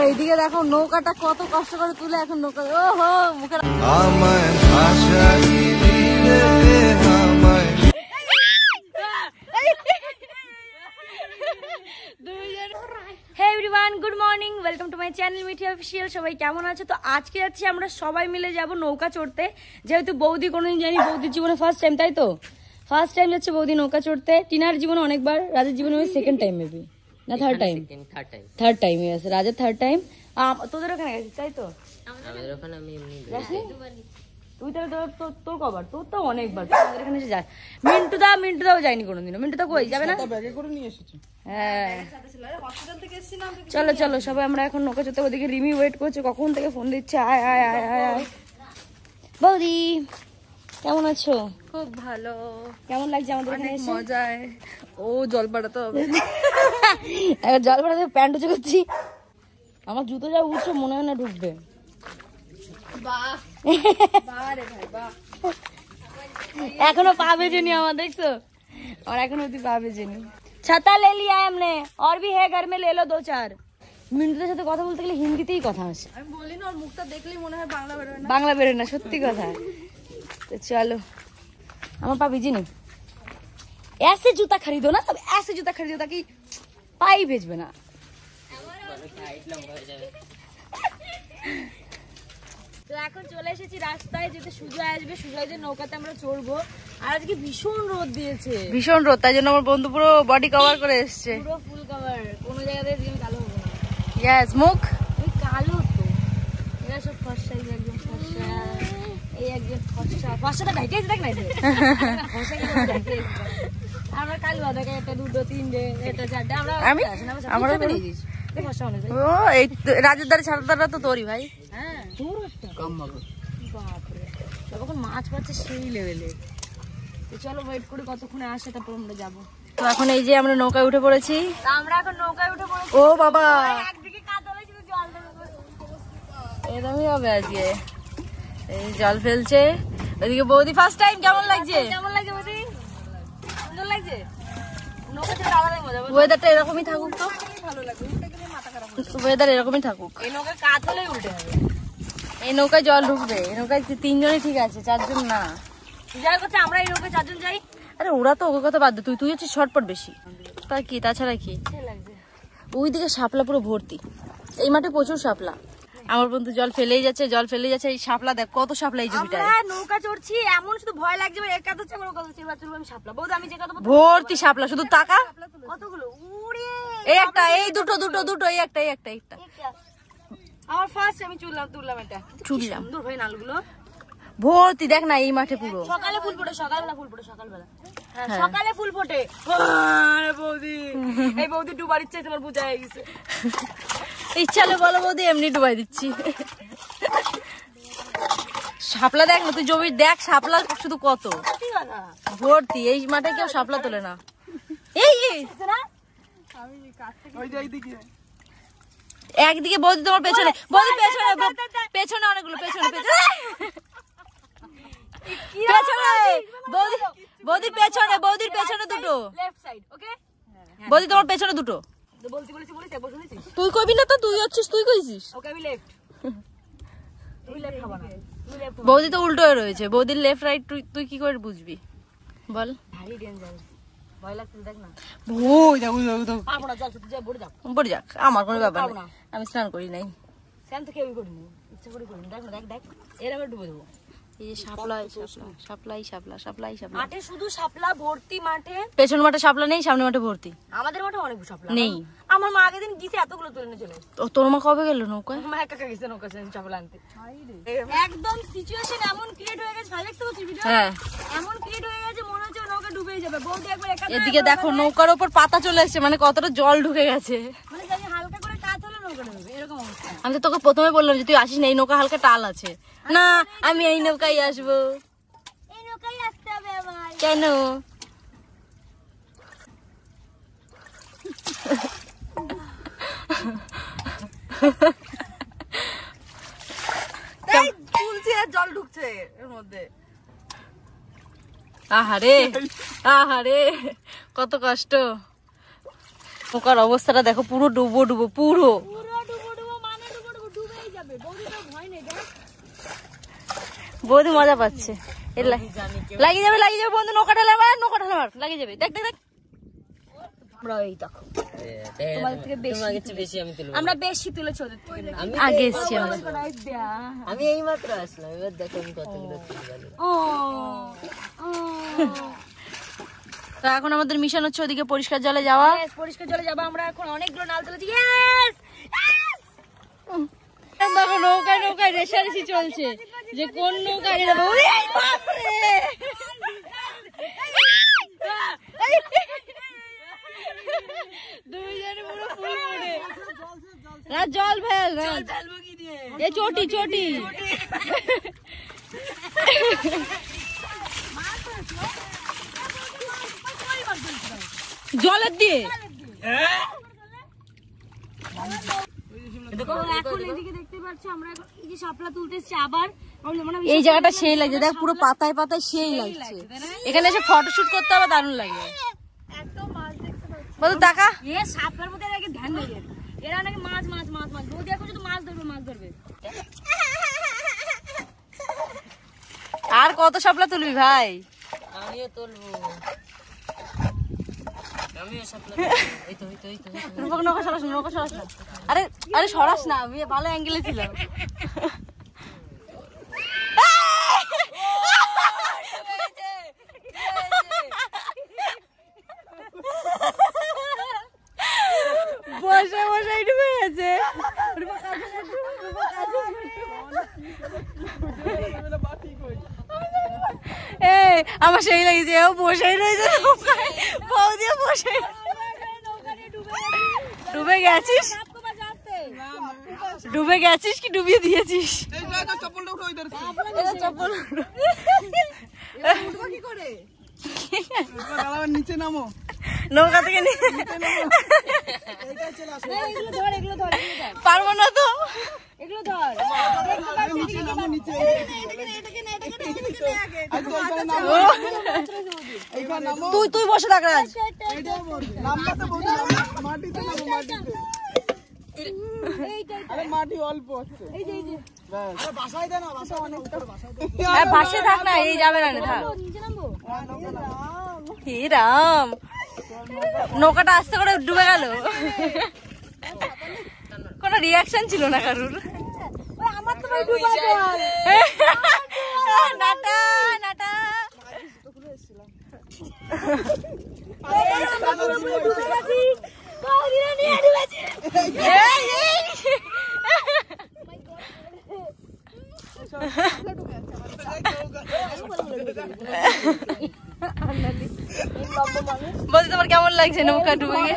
এইদিকে দেখো নৌকাটা কত কষ্ট করে তুলে এখন নৌকা ওহো মুখে hey everyone, good morning, welcome to my channel Mithi official. সবাই কেমন আছো? তো আজকে যাচ্ছি আমরা সবাই মিলে যাব নৌকা চড়তে, যেহেতু বৌদি কোনোদিন জানি, বৌদির জীবনে ফার্স্ট টাইম, তাই তো ফার্স্ট টাইম যাচ্ছে বৌদি নৌকা চড়তে। টিনার জীবনে অনেকবার, রাজের জীবনে সেকেন্ড টাইম মেবি না থার্ড টাইম, থার্ড টাইম আছে রাজের, থার্ড টাইম। তোদের ওখানে গেছিস তাই তো? আমাদের ওখানে আমি এমনি তুই তাহলে তোর কবার, তোর তো অনেকবার আমাদের এখানে এসে যায়। মিন্টু দাও যায়নি কোনোদিনও। মিন্টু দা কই যাবে না? হ্যাঁ চলো চলো সবাই আমরা এখন নৌকা চড়তে। ওদিকে রিমি ওয়েট করছে, কখন থেকে ফোন দিচ্ছে আয় আয় আয় আয় আয়। বৌদি কেমন আছো? খুব ভালো। কেমন লাগছে আমাদের এখানে এসে? মজায়। ও জল পাড়াতে হবে, এখন জল পাড়াতে প্যান্ট উঁচু করছি। আমার জুতো যা উঠছে মনে হয় না ঢুকবে। এখনো পা ভেজেনি আমার, দেখছো? और এখন অবধি পা ভেজেনি। ছাতা ले लिया है हमने और भी है घर में, ले लो 2-4। মিন্টুদের সাথে কথা বলতে গেলে হিন্দিতেই কথা আসে। আমি বলি না, ওর মুখটা দেখলেই মনে হয় বাংলা বেরোয় না। বাংলা বেরোয় না, সত্যি কথা। তো চলো, আমার পা ভিজেনি। ऐसे जूता खरीदो ना, सब ऐसे जूता खरीदो ताकि पाई भेजबे ना। তো এখন চলে এসেছি রাস্তায়, যেতে সুজয় আসবে, সুজয়দের নৌকাতে আমরা চড়বো। আর আজকে ভীষণ রোদ দিয়েছে, ভীষণ রোদ, তাই জন্য আমার বন্ধু পুরো বডি কভার করে এসছে, পুরো ফুল কভার, কোনো জায়গাতে আমি কালো হবো না। ইয়েস, মুখ ওই কালো তো, এরা সব ফর্সা, একদম ফর্সা, এই একজন ফর্সা, ফর্সাটা ঢাইতে দেখ না, ফর্সা কিন্তু ঢাইতে। আমরা কালো দেখে একটা, দুটো, তিনটে, এটা চারটে, আমরা আমরা ফর্সা অনেক। ও এই রাজের দ্বারে ছাড়াটা তো তোরই ভাই। হ্যাঁ তোর একটা কম মাগো, বাপরে তখন মাছ পাচ্ছে সেই লেভেলে। তো চলো ওয়েট করি কতক্ষণে আসে, তারপর আমরা যাবো। তো এখন এই যে আমরা নৌকায় উঠে পড়েছি, আমরা এখন নৌকায় উঠে পড়েছি। ও বাবা, একদিকে কাদা হয়েছে, জল এরকমই হবে আজকে, এই জল ফেলছে। ওইদিকে বৌদি ফার্স্ট টাইম, কেমন লাগছে? কেমন লাগছে বৌদি? সুন্দর লাগছে। নৌকা থেকে আলাদাই মজা। ওয়েদারটা এরকমই থাকুক তো ভালো লাগবে, ওয়েদার এরকমই থাকুক। এই নৌকায় কাজ হলেই উল্টে হবে, এই নৌকায় জল ঢুকবে। এই নৌকায় 3 জনই ঠিক আছে, 4 জন না। যাই করছে আমরা এই নৌকায় 4 জন যাই। আরে ওরা তো ওকে কথা বাদ দে, তুই হচ্ছে শর্টপট বেশি, তা কি তাছাড়া কি ওইদিকে শাপলা পুরো ভর্তি, এই মাঠে প্রচুর শাপলা। আমার বন্ধু জল ফেলেই যাচ্ছে, জল ফেলেই যাচ্ছে। এই শাপলা দেখ কত শাপলা এই জমিটায়। আমরা নৌকা চড়ছি, এমন শুধু ভয় লাগছে এক কাঁধ হচ্ছে, বড় কাঁধ হচ্ছে, এবার চলবো আমি শাপলা। বৌদি আমি যে কথা ভর্তি শাপলা, শুধু টাকা কতগুলো উড়ে, এই একটা, এই দুটো দুটো দুটো, এই একটা, এই একটা, একটা আমার ফার্স্ট আমি তুললাম এটা, চুড়লাম দূর ভাই নালগুলো ভর্তি। দেখ না এই মাঠে পুরো সকালে ফুল ফোটে, সকালবেলা ফুল ফোটে, সকালবেলা সকালে ফুল ফোটে। বৌদি এই বৌদি ডুবার ইচ্ছে তোমার বুঝা হয়ে গেছে। ইচ্ছালে বলো বৌদি, এমনি ডুবাই দিচ্ছি। শাপলা দেখ না তুই, জমি দেখ শাপলা শুধু কত ভর্তি। এই মাঠে কেউ শাপলা তোলে না। এই একদিকে বৌদি তোমার পেছনে, বৌদি পেছনে, পেছনে অনেকগুলো, পেছনে পেছনে বৌদির পেছনে, বৌদির পেছনে দুটো, বৌদি তোমার পেছনে দুটো। তুই কবি না তো, তুই হচ্ছিস, তুই কইছিস বৌদি তো উল্টো হয়ে রয়েছে। বৌদির লেফট রাইট তুই কি করে বুঝবি বল? ভারী ডেঞ্জার, ভয় লাগছে দেখ না। পড়ে যাক, আমার কোনো ব্যাপার না, আমি স্নান করি নাই, স্নান তো কেউই করিনি, ইচ্ছা করে করিনি। দেখ না, দেখ দেখ এরকম ডুবে দেবো। এই যে শাপলাই শাপলাই শাপলা শাপলাই শাপলা, মাঠে শুধু শাপলা ভর্তি। মাঠে পেছন মাঠে শাপলা নেই, সামনে মাঠে ভর্তি। আমাদের মাঠে অনেক শাপলা নেই। আমার মা আগের দিন গিয়েছে, এতগুলো তুলে নিয়ে চলে। তোর মা কবে গেল নৌকায়? মা একা একা গেছে নৌকা শাপলা আনতে। একদম সিচুয়েশন এমন ক্রিয়েট হয়ে গেছে, ভাই দেখতে পাচ্ছিস ভিডিও? হ্যাঁ এমন ক্রিয়েট হয়ে গেছে, মনে হচ্ছে নৌকা ডুবেই যাবে। বৌদি একবার একা, এদিকে দেখো নৌকার উপর পাতা চলে এসেছে, মানে কতটা জল ঢুকে গেছে, মানে যদি হালকা করে কাজ হলে নৌকা ডুবে এরকম অবস্থা। আমি তো তোকে প্রথমে বললাম যে তুই আসিস না, এই নৌকা হালকা টাল আছে। না আমি এই নৌকায় আসবো, এই নৌকায় আসতে হবে ভাই। কেন? জল ঢুকছে এর মধ্যে। আহারে আহারে কত কষ্ট। নৌকার অবস্থাটা দেখো, পুরো ডুবো ডুবো, পুরো বৌদি মজা পাচ্ছে। লাগিয়ে যাবে বন্ধু, নৌকা ঢালা মার লাগিয়ে যাবে। দেখ আমরা এই দেখো তোমাদের থেকে বেশি আমরা বেশি তুলেছি ওদের থেকে। আগে এসছি আমি এই মাত্র আসলাম, এবার দেখো আমি কতগুলো তুলতে। তো এখন আমাদের মিশন হচ্ছে ওদিকে পরিষ্কার জলে যাওয়া। পরিষ্কার জলে যাবো আমরা এখন। অনেকগুলো নাল তুলেছি। দেখো নৌকায় রেশারেশি চলছে যে কোন নৌকায় দুইজনে পুরো ফুল পড়ে জল ফেল এ চটি জলের দিয়ে এই জায়গাটা সেই লাগছে। দেখ পুরো পাতায় সেই লাগছে। এখানে এসে ফটোশুট করতে হবে, দারুণ লাগবে। বলো টাকা সাপের মধ্যে ধ্যান দেবে। এরা নাকি মাছ বৌদি এখন শুধু মাছ ধরবে। আর কত শাপলা তুলবি ভাই? আমিও তুলবো। আরে সরাস না, আমি ভালো অ্যাঙ্গেলে ছিলাম। বসে ডুবে গেছে। আমার সেই লাগছে ও বসেই রয়েছে। ডুবে গেছিস কি ডুবিয়ে দিয়েছিস? নৌকা থেকে পারবো না তো। তুই বসে থাক রাজ। ভাসে থাক না, এই যাবে না থাক। হে রাম, নৌকাটা আস্তে করে ডুবে গেল। কোনো রিয়াকশন ছিল না কারুর। বলতে তোমার কেমন লাগছে নৌকা ডুবে গিয়ে?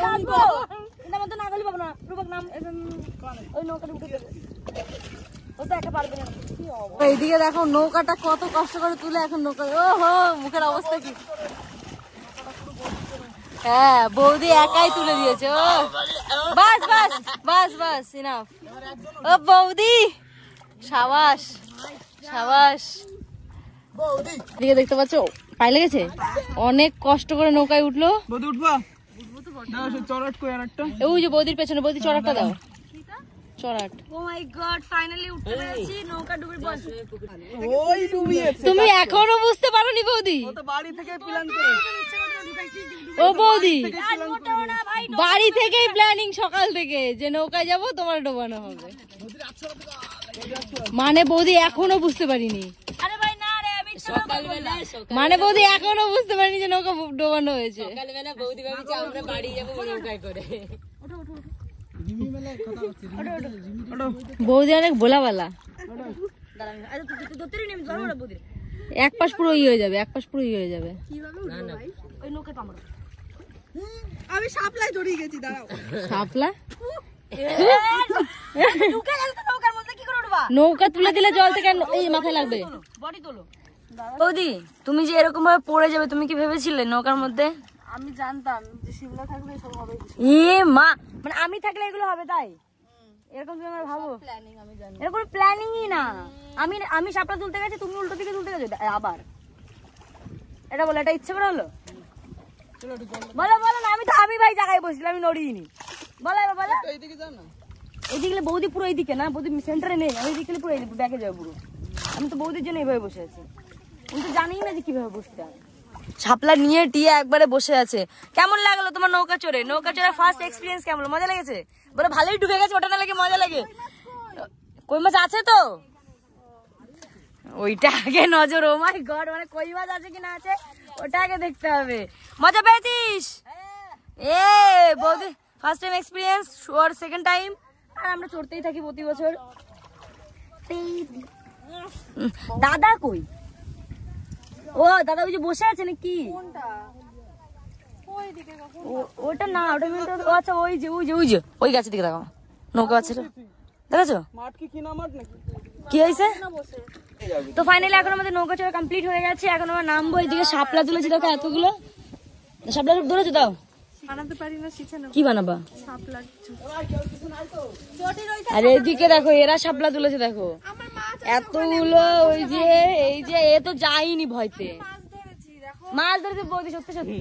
এইদিকে দেখো নৌকাটা কত কষ্ট করে তুলে এখন নৌকা। ওহো মুখের অবস্থা কি! হ্যাঁ বৌদি একাই তুলে দিয়েছে। ও বাস ইনাফ। ও বৌদি সাবাস। এদিকে দেখতে পাচ্ছ পায়ে লেগেছে, অনেক কষ্ট করে নৌকায় উঠলো। ওই যে বৌদির পেছনে, বৌদি চড়াটটা দাও। তুমি এখনো বুঝতে পারোনি বৌদি? ও বৌদি বাড়ি থেকেই প্ল্যানিং সকাল থেকে যে নৌকায় যাবো, তোমার ডোবানো হবে। মানে বৌদি এখনো বুঝতে পারিনি যে নৌকা ডোবানো হয়েছে। বৌদি অনেক বোলাবালা। এক পাশ পুরো হয়ে যাবে, আমি শাপলায় জড়িয়ে গেছি। দাঁড়াও, শাপলা নৌকা তুলে দিলে জল থেকে এই মাথায় লাগবে। বৌদি তুমি যে এরকম ভাবে পড়ে যাবে, তুমি কি ভেবেছিলে নৌকার মধ্যে? আমি জানতাম যে শিমলা থাকলে সব হবে। মা মানে আমি থাকলে এগুলো হবে, তাই এরকম তুমি আমার ভাবো? এরকম প্ল্যানিংই না। আমি শাপলা তুলতে গেছি, তুমি উল্টো দিকে তুলতে গেছো আবার। এটা বলো, এটা ইচ্ছে করে হলো? বলো না। আমি ভাই জায়গায় বসছিলাম, আমি নড়িনি। বলো এইদিকে বৌদি পুরো এইদিকে না, বৌদি সেন্টারে নেই। আমি এইদিকে পুরো ব্যাকে যাবো পুরো। আমি তো বৌদির জন্য এইভাবে বসে আছি, আমি তো জানি না যে কিভাবে বসতে হয়। শাপলা নিয়ে টিয়ে একবারে বসে আছে। কেমন লাগলো তোমার নৌকা চড়ে? নৌকা চড়ে ফার্স্ট এক্সপিরিয়েন্স কেমন? মজা লেগেছে? বলে ভালোই ঢুকে গেছে, ওটা না লাগে মজা লাগে। কই মাছ আছে তো, ওইটা আগে নজর। ও মাই গড, মানে কই মাছ আছে কি না আছে ওটা আগে দেখতে হবে। মজা পেয়েছিস? এ বৌদি ফার্স্ট টাইম এক্সপিরিয়েন্স ওর সেকেন্ড টাইম। আর আমরা চড়তেই থাকি প্রতি বছর। দাদা কই? ও দাদা ওই যে বসে আছে নাকি? ওটা না, ওটা আচ্ছা ওই যে ওই যে ওই যে ওই গাছের দিকে দেখো, নৌকা আছে দেখেছো? কি হয়েছে? তো ফাইনালি এখন আমাদের নৌকা চড়া কমপ্লিট হয়ে গেছে। এখন আমরা নামবো। এইদিকে শাপলা তুলেছি দেখো এতগুলো। শাপলা ধরেছো? দাও। বানাতে পারি না, শিখে নেব। কি বানাবা? শাপলা। আরে এদিকে দেখো, এরা শাপলা তুলেছে দেখো এতগুলো। ওই যে এই যে এ তো যায়নি ভয়তে, মাছ ধরেছে বৌদি। সত্যি সত্যি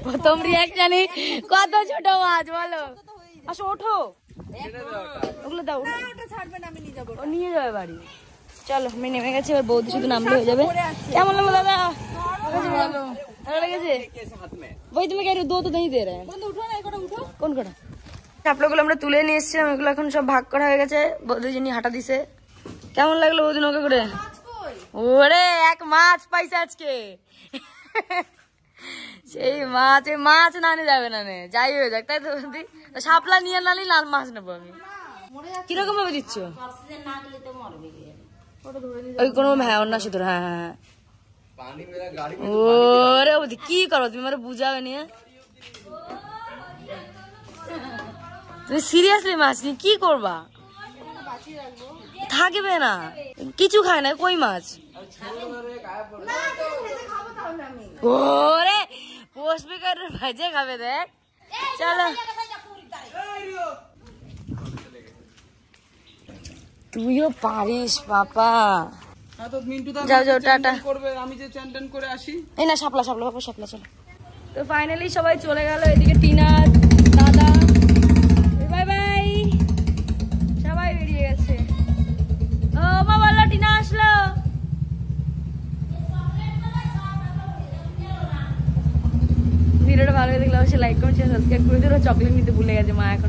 প্রথম রিয়াকশনই কত ছোট মাছ বলো। আসো ওঠো, ওগুলো দাও। ও নিয়ে যাবে বাড়ি। চলো আমি নেমে গেছি, এবার বৌদি শুধু নামলে হয়ে যাবে। কেমন লাগলো দাদা? ভালো লেগেছে? বই তুমি কে দো তো नहीं दे रहे हैं। কোন কটা শাপলাগুলো আমরা তুলে নিয়ে এসেছিলাম, এগুলো এখন সব ভাগ করা হয়ে গেছে। বৌদি যিনি হাঁটা দিছে। কেমন লাগলো বৌদি নৌকা করে? ওরে এক মাছ পাইছে আজকে। সেই মাছ, এই মাছ না নিয়ে যাবে না, যাই হয়ে যাক, তাই তো বৌদি? শাপলা নিয়ে নালি লাল মাছ নেবো আমি। কিরকম ভাবে দিচ্ছ? ওই কোনো হ্যাঁ অন্য শুধু হ্যাঁ হ্যাঁ হ্যাঁ। ওরে বৌদি কি করো তুমি, মানে বুঝাবে নিয়ে? তুমি সিরিয়াসলি মাছ নিয়ে কি করবা? থাকবে না, কিছু খায় না কই মাছ। ওরে পোস্ট করে ভাজে খাবে দেখ। চলো তুইও পারিস পাপা। যাও যাও টাটা। এই না শাপলা শাপলা বাবা শাপলা। চলো তো ফাইনালি সবাই চলে গেল। এদিকে টিনা দাদা বাই বাই সবাই বেরিয়ে গেছে। ও মা বললো টিনা আসলো। ভিডিওটা ভালো লাগলে অবশ্যই লাইক করুন, সাবস্ক্রাইব করে দিন। চকলেট নিতে ভুলে গেছে মা এখন।